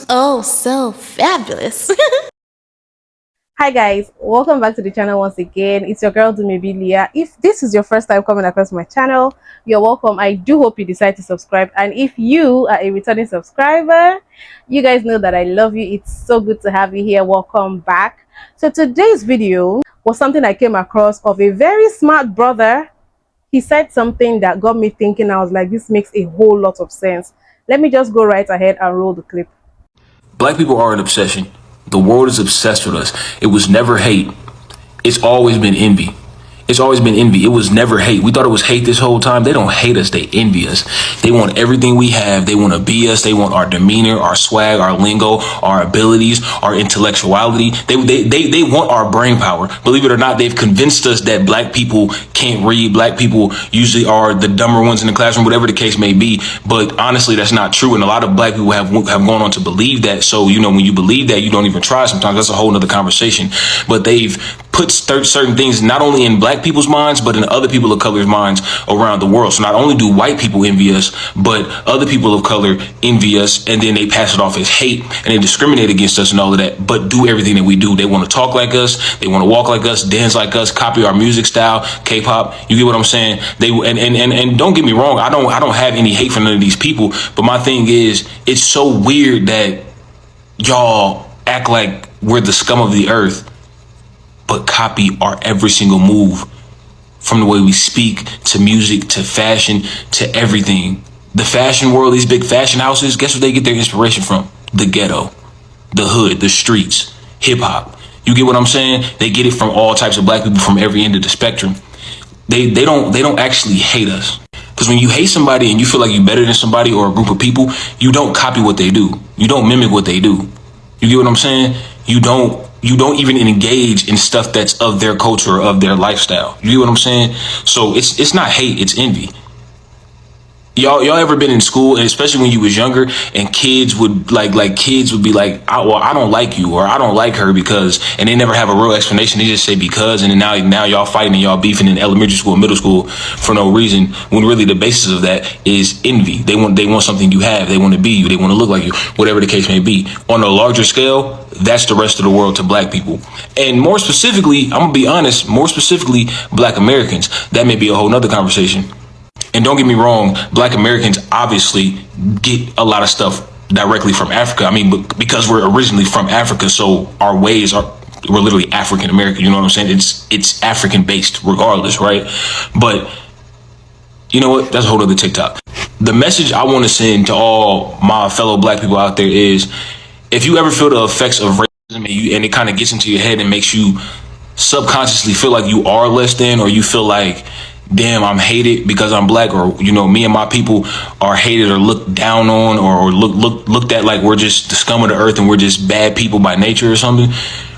Oh, so fabulous. Hi guys, welcome back to the channel once again. It's your girl Dumebi. If this is your first time coming across my channel, you're welcome. I do hope you decide to subscribe, and if you are a returning subscriber, you guys know that I love you. It's so good to have you here. Welcome back. So today's video was something I came across of a very smart brother. He said something that got me thinking. I was like, this makes a whole lot of sense. Let me just go right ahead and roll the clip. Black people are an obsession. The world is obsessed with us. It was never hate. It's always been envy. It's always been envy. It was never hate. We thought it was hate this whole time. They don't hate us. They envy us. They want everything we have. They want to be us. They want our demeanor, our swag, our lingo, our abilities, our intellectuality. They want our brain power. Believe it or not, they've convinced us that black people can't read. Black people usually are the dumber ones in the classroom, whatever the case may be. But honestly, that's not true. And a lot of black people have gone on to believe that. So, you know, when you believe that, you don't even try sometimes. That's a whole nother conversation. But they've put certain things not only in black people's minds, but in other people of color's minds around the world. So not only do white people envy us, but other people of color envy us, and then they pass it off as hate, and they discriminate against us and all of that, but do everything that we do. They want to talk like us, they want to walk like us, dance like us, copy our music style, K-pop. You get what I'm saying? They and don't get me wrong, I don't have any hate for none of these people, but my thing is, it's so weird that y'all act like we're the scum of the earth, but copy our every single move, from the way we speak to music to fashion to everything. The fashion world, these big fashion houses, guess what they get their inspiration from? The ghetto, the hood, the streets, hip hop. You get what I'm saying? They get it from all types of black people from every end of the spectrum. They don't actually hate us. Because when you hate somebody and you feel like you're better than somebody or a group of people, you don't copy what they do. You don't mimic what they do. You get what I'm saying? You don't even engage in stuff that's of their culture or of their lifestyle. You get what I'm saying? So it's not hate, it's envy. Y'all ever been in school, and especially when you was younger, and kids would be like, I don't like you, or I don't like her because, and they never have a real explanation. They just say because, and then now y'all fighting and y'all beefing in elementary school, middle school for no reason, when really the basis of that is envy. They want something you have. They want to be you. They want to look like you, whatever the case may be. On a larger scale, that's the rest of the world to black people. And more specifically, I'm gonna be honest, more specifically, black Americans. That may be a whole nother conversation. And don't get me wrong, black Americans obviously get a lot of stuff directly from Africa. I mean, because we're originally from Africa, so our ways we're literally African American. You know what I'm saying? It's African based regardless, right? But you know what? That's a whole other TikTok. The message I want to send to all my fellow black people out there is, if you ever feel the effects of racism and it kind of gets into your head and makes you subconsciously feel like you are less than, or you feel like, damn, I'm hated because I'm black, or, you know, me and my people are hated or looked down on, or looked at like we're just the scum of the earth and we're just bad people by nature or something,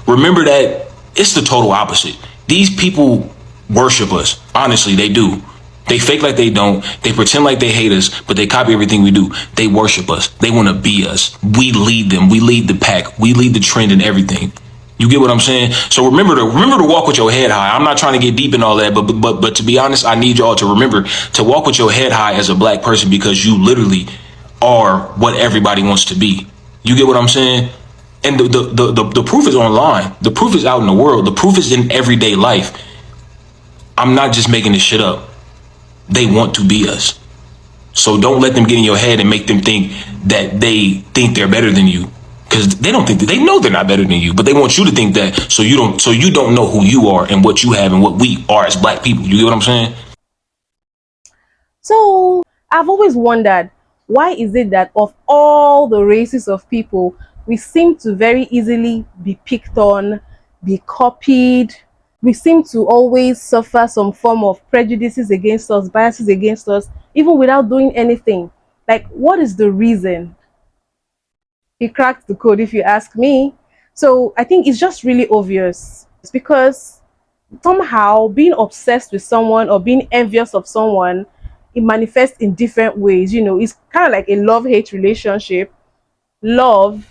remember that it's the total opposite. These people worship us. Honestly, they do. They fake like they don't. They pretend like they hate us, but they copy everything we do. They worship us. They want to be us. We lead them. We lead the pack. We lead the trend in everything. You get what I'm saying? So remember to walk with your head high. I'm not trying to get deep in all that, but to be honest, I need y'all to remember to walk with your head high as a black person, because you literally are what everybody wants to be. You get what I'm saying? And the proof is online. The proof is out in the world. The proof is in everyday life. I'm not just making this shit up. They want to be us. So don't let them get in your head and make them think that they think they're better than you. Because they don't think that, they know they're not better than you, but they want you to think that, so you don't know who you are and what you have and what we are as black people. You get what I'm saying? So I've always wondered, why is it that of all the races of people, we seem to very easily be picked on, be copied? We seem to always suffer some form of prejudices against us, biases against us, even without doing anything. Like, what is the reason? He cracked the code, if you ask me. So I think it's just really obvious. It's because somehow being obsessed with someone or being envious of someone, it manifests in different ways. You know, it's kind of like a love-hate relationship. Love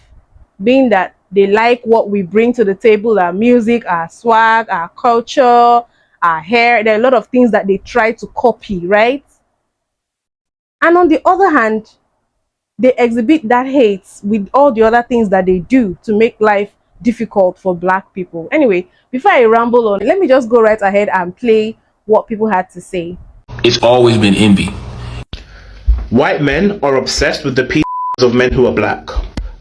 being that they like what we bring to the table, our music, our swag, our culture, our hair. There are a lot of things that they try to copy, right? And on the other hand, they exhibit that hate with all the other things that they do to make life difficult for Black people. Anyway, before I ramble on, let me just go right ahead and play what people had to say. It's always been envy. White men are obsessed with the p of men who are black.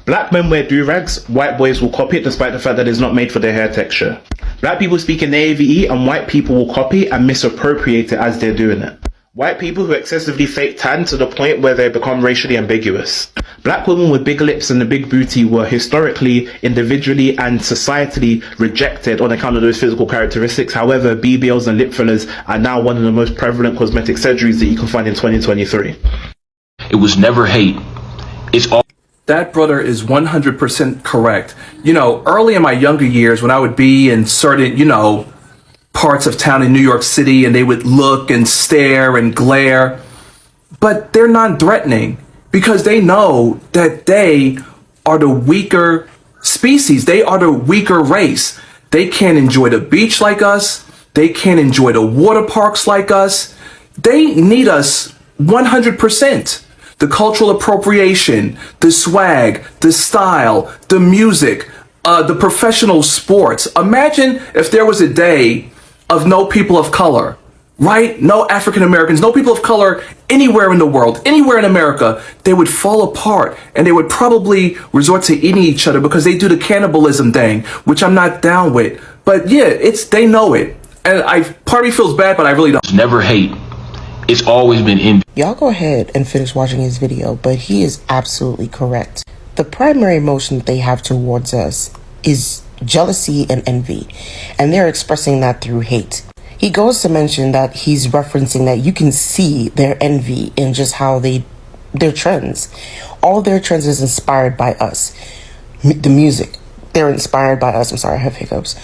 Black men wear do-rags, white boys will copy it despite the fact that it's not made for their hair texture. Black people speak in AAVE and white people will copy and misappropriate it as they're doing it. White people who excessively fake tan to the point where they become racially ambiguous. Black women with big lips and a big booty were historically, individually and societally rejected on account of those physical characteristics. However, BBLs and lip fillers are now one of the most prevalent cosmetic surgeries that you can find in 2023. It was never hate. It's all. That brother is 100% correct. You know, early in my younger years when I would be in certain, parts of town in New York City and they would look and stare and glare, but they're non-threatening because they know that they are the weaker species. They are the weaker race. They can't enjoy the beach like us. They can't enjoy the water parks like us. They need us 100%. The cultural appropriation, the swag, the style, the music, the professional sports. Imagine if there was a day of no people of color, right? No African Americans, no people of color anywhere in the world, anywhere in America. They would fall apart and they would probably resort to eating each other because they do the cannibalism thing, which I'm not down with. But yeah, they know it. And part of me feels bad, but I really don't. It's never hate. It's always been envy. Y'all go ahead and finish watching his video, but he is absolutely correct. The primary emotion that they have towards us is jealousy and envy, and they're expressing that through hate. He goes to mention that he's referencing that you can see their envy in just how their trends. All their trends is inspired by us. The music, they're inspired by us. I'm sorry, I have hiccups.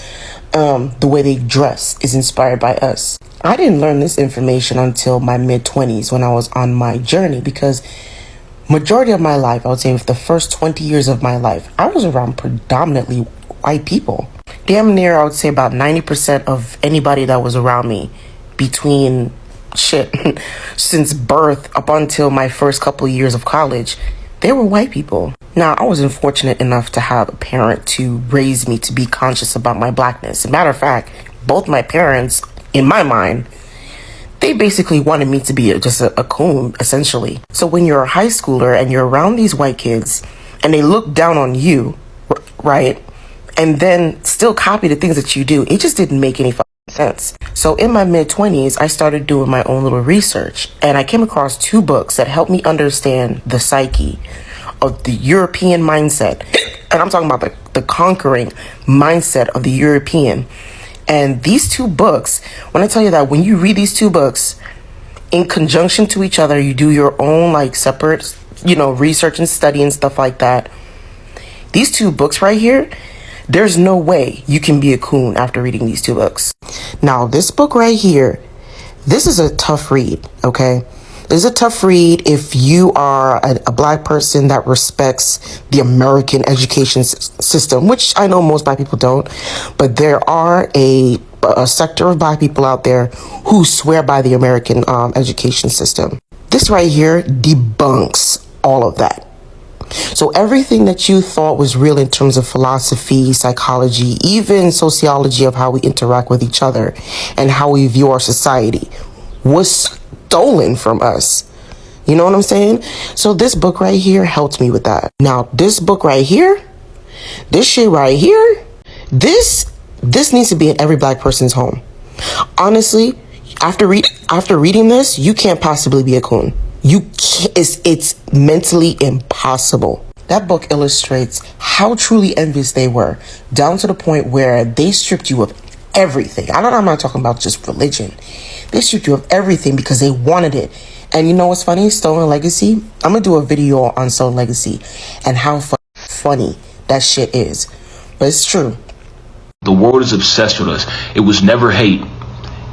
The way they dress is inspired by us. I didn't learn this information until my mid-20s when I was on my journey, because majority of my life, I would say for the first 20 years of my life, I was around predominantly white people. Damn near, I would say about 90% of anybody that was around me between since birth up until my first couple of years of college, they were white people. Now, I wasn't fortunate enough to have a parent to raise me to be conscious about my blackness. As a matter of fact, both my parents, in my mind, they basically wanted me to be just a coon, essentially. So when you're a high schooler and you're around these white kids and they look down on you, right, and then still copy the things that you do, it just didn't make any sense. So in my mid-20s, I started doing my own little research, and I came across two books that helped me understand the psyche of the European mindset. And I'm talking about the conquering mindset of the European. And these two books, when I tell you that when you read these two books in conjunction to each other, you do your own separate, research and study and stuff like that. These two books right here, there's no way you can be a coon after reading these two books. Now, this book right here, this is a tough read, okay? This is a tough read if you are a black person that respects the American education system, which I know most black people don't, but there are a sector of black people out there who swear by the American education system. This right here debunks all of that. So everything that you thought was real in terms of philosophy, psychology, even sociology of how we interact with each other and how we view our society was stolen from us. You know what I'm saying? So this book right here helped me with that. Now, this book right here, this shit right here, this needs to be in every black person's home. Honestly, after reading this, you can't possibly be a coon. You can't, it's mentally impossible. That book illustrates how truly envious they were, down to the point where they stripped you of everything. I'm not talking about just religion. They stripped you of everything because they wanted it. And you know what's funny? Stolen legacy. I'm gonna do a video on stolen legacy and how funny that shit is. But it's true. The world is obsessed with us. It was never hate.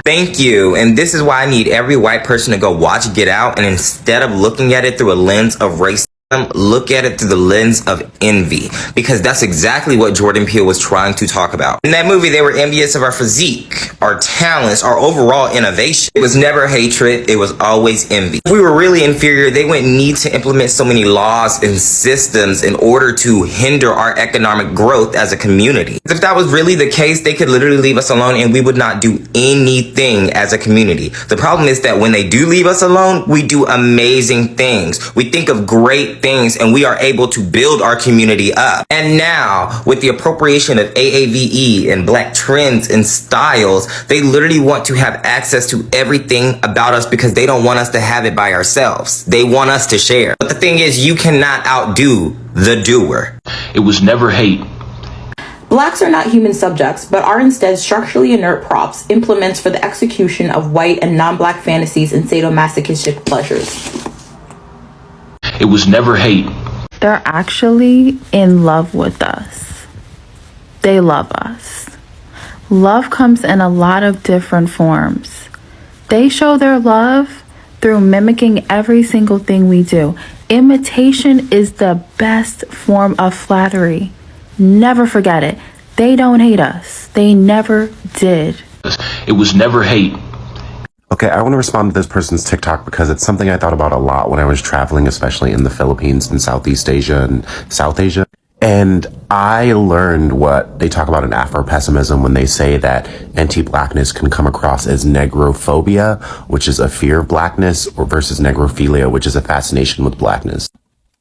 Thank you. And this is why I need every white person to go watch Get Out, and instead of looking at it through a lens of race look at it through the lens of envy, because that's exactly what Jordan Peele was trying to talk about. In that movie, they were envious of our physique, our talents, our overall innovation. It was never hatred, it was always envy. If we were really inferior, they wouldn't need to implement so many laws and systems in order to hinder our economic growth as a community. If that was really the case, they could literally leave us alone and we would not do anything as a community. The problem is that when they do leave us alone, we do amazing things. We think of great things and we are able to build our community up. And now with the appropriation of AAVE and black trends and styles, they literally want to have access to everything about us because they don't want us to have it by ourselves. They want us to share. But the thing is, you cannot outdo the doer. It was never hate. Blacks are not human subjects, but are instead structurally inert props, implements for the execution of white and non-black fantasies and sadomasochistic pleasures. It was never hate. They're actually in love with us. They love us. Love comes in a lot of different forms. They show their love through mimicking every single thing we do. Imitation is the best form of flattery. Never forget it. They don't hate us. They never did. It was never hate. Okay, I want to respond to this person's TikTok because it's something I thought about a lot when I was traveling, especially in the Philippines and Southeast Asia and South Asia. And I learned what they talk about in Afro-pessimism when they say that anti-blackness can come across as negrophobia, which is a fear of blackness, or versus negrophilia, which is a fascination with blackness.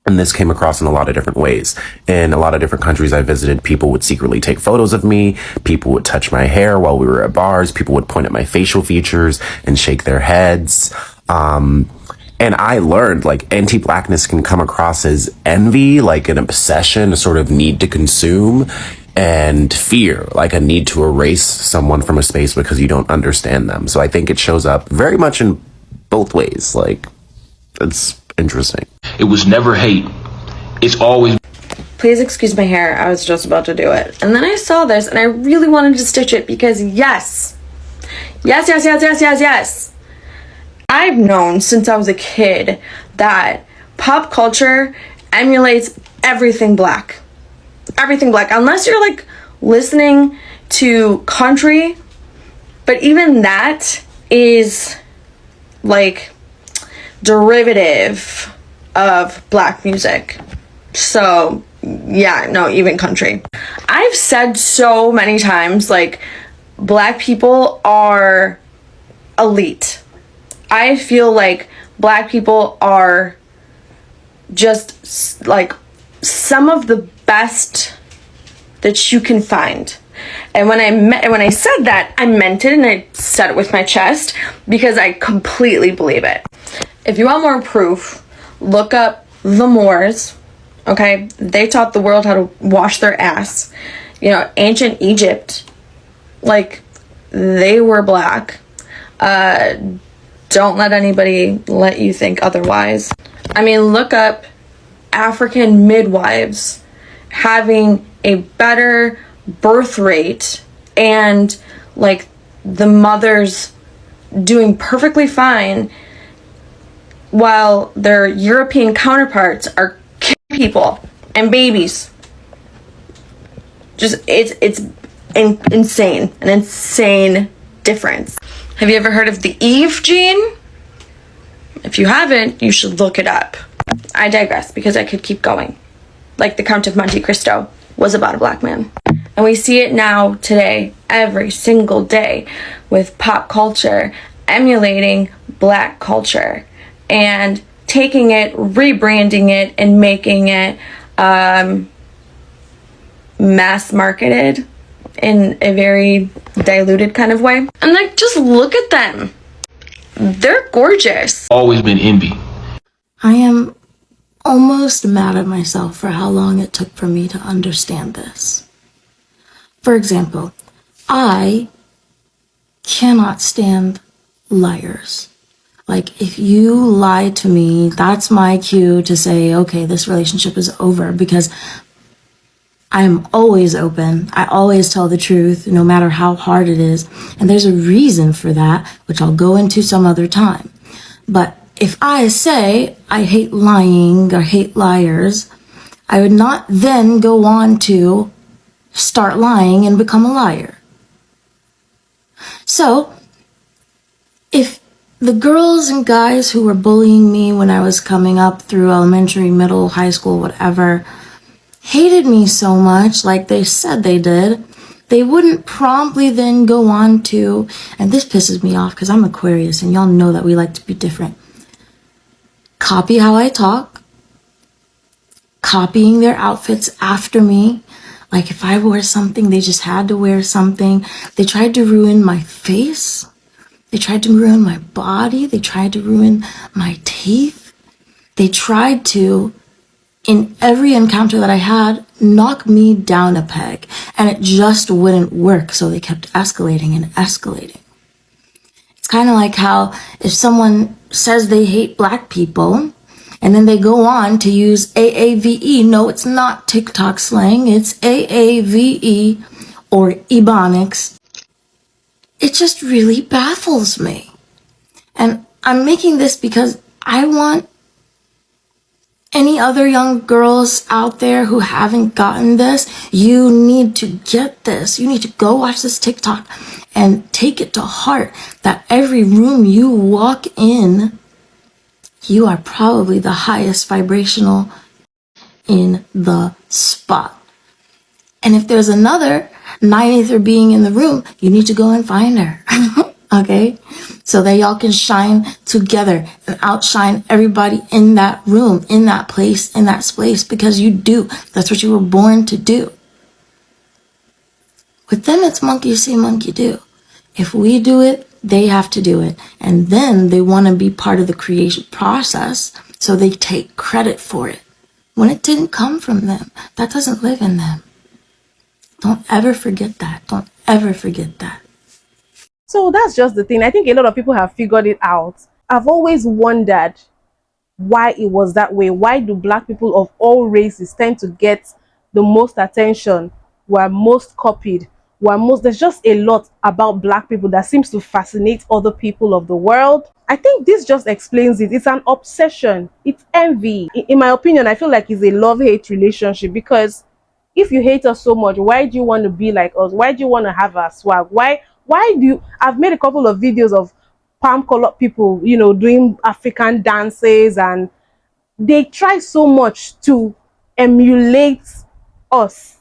And this came across in a lot of different ways. In a lot of different countries I visited, people would secretly take photos of me. People would touch my hair while we were at bars. People would point at my facial features and shake their heads. And I learned, like, anti-blackness can come across as envy, like an obsession, a sort of need to consume, and fear, like a need to erase someone from a space because you don't understand them. So I think it shows up very much in both ways. Like, it's interesting. It was never hate. It's always. Please excuse my hair. I was just about to do it. And then I saw this and I really wanted to stitch it because yes. I've known since I was a kid that pop culture emulates everything black. Everything black. Unless you're like listening to country. But even that is like derivative of black music. So yeah, no, even country. I've said so many times, like, black people are elite. I feel like black people are just like some of the best that you can find. And when I said that, I meant it, and I said it with my chest because I completely believe it. If you want more proof, look up the Moors. Okay, they taught the world how to wash their ass. You know, ancient Egypt, like, they were black. Don't let anybody let you think otherwise. I mean, look up African midwives having a better birth rate and, like, the mothers doing perfectly fine while their European counterparts are killing people and babies. Just, it's insane. An insane difference. Have you ever heard of the Eve gene? If you haven't, you should look it up. I digress because I could keep going. Like the Count of Monte Cristo was about a black man. And we see it now, today, every single day, with pop culture emulating black culture and taking it, rebranding it, and making it mass marketed in a very diluted kind of way. And like, just look at them. They're gorgeous. Always been envy. I am almost mad at myself for how long it took for me to understand this. For example, I cannot stand liars. Like, if you lie to me, that's my cue to say, okay, this relationship is over, because I'm always open. I always tell the truth, no matter how hard it is. And there's a reason for that, which I'll go into some other time. But if I say I hate lying or hate liars, I would not then go on to start lying and become a liar. So, if the girls and guys who were bullying me when I was coming up through elementary, middle, high school, whatever, hated me so much, like they said they did, they wouldn't promptly then go on to, and this pisses me off because I'm Aquarius and y'all know that we like to be different, copy how I talk, copying their outfits after me. Like if I wore something, they just had to wear something. They tried to ruin my face. They tried to ruin my body. They tried to ruin my teeth. They tried to, in every encounter that I had, knock me down a peg. And it just wouldn't work. So they kept escalating and escalating. It's kind of like how if someone says they hate black people, and then they go on to use AAVE. No, it's not TikTok slang. It's AAVE or Ebonics. It just really baffles me. And I'm making this because I want any other young girls out there who haven't gotten this, you need to get this. You need to go watch this TikTok and take it to heart that every room you walk in, you are probably the highest vibrational in the spot. And if there's another 9th being in the room, you need to go and find her. Okay? So that y'all can shine together and outshine everybody in that room, in that place, in that space, because you do. That's what you were born to do. With them, it's monkey see, monkey do. If we do it, they have to do it. And then they want to be part of the creation process, so they take credit for it. When it didn't come from them, that doesn't live in them. Don't ever forget that. Don't ever forget that. So that's just the thing. I think a lot of people have figured it out. I've always wondered why it was that way. Why do black people of all races tend to get the most attention, were most copied, there's just a lot about black people that seems to fascinate other people of the world. I think this just explains it. It's an obsession. It's envy. In my opinion, I feel like it's a love-hate relationship, because if you hate us so much, why do you want to be like us? Why do you want to have our swag? Why do you... I've made a couple of videos of palm colored people, you know, doing African dances, and they try so much to emulate us,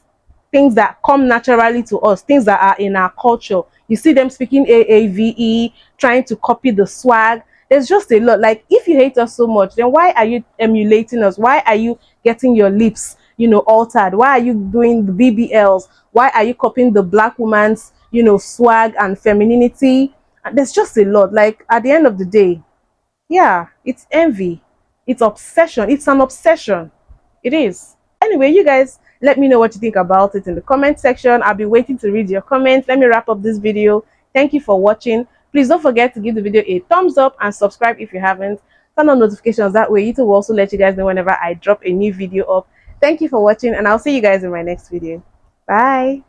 things that come naturally to us, things that are in our culture. You see them speaking AAVE, trying to copy the swag. There's just a lot. Like, if you hate us so much, then why are you emulating us? Why are you getting your lips, you know, altered? Why are you doing the BBLs? Why are you copying the black woman's, you know, swag and femininity? And there's just a lot. Like, at the end of the day, yeah, it's envy. It's obsession. It's an obsession. It is. Anyway, you guys, let me know what you think about it in the comment section. I'll be waiting to read your comments. Let me wrap up this video. Thank you for watching. Please don't forget to give the video a thumbs up and subscribe if you haven't. Turn on notifications. That way YouTube will also let you guys know whenever I drop a new video up. Thank you for watching, and I'll see you guys in my next video. Bye.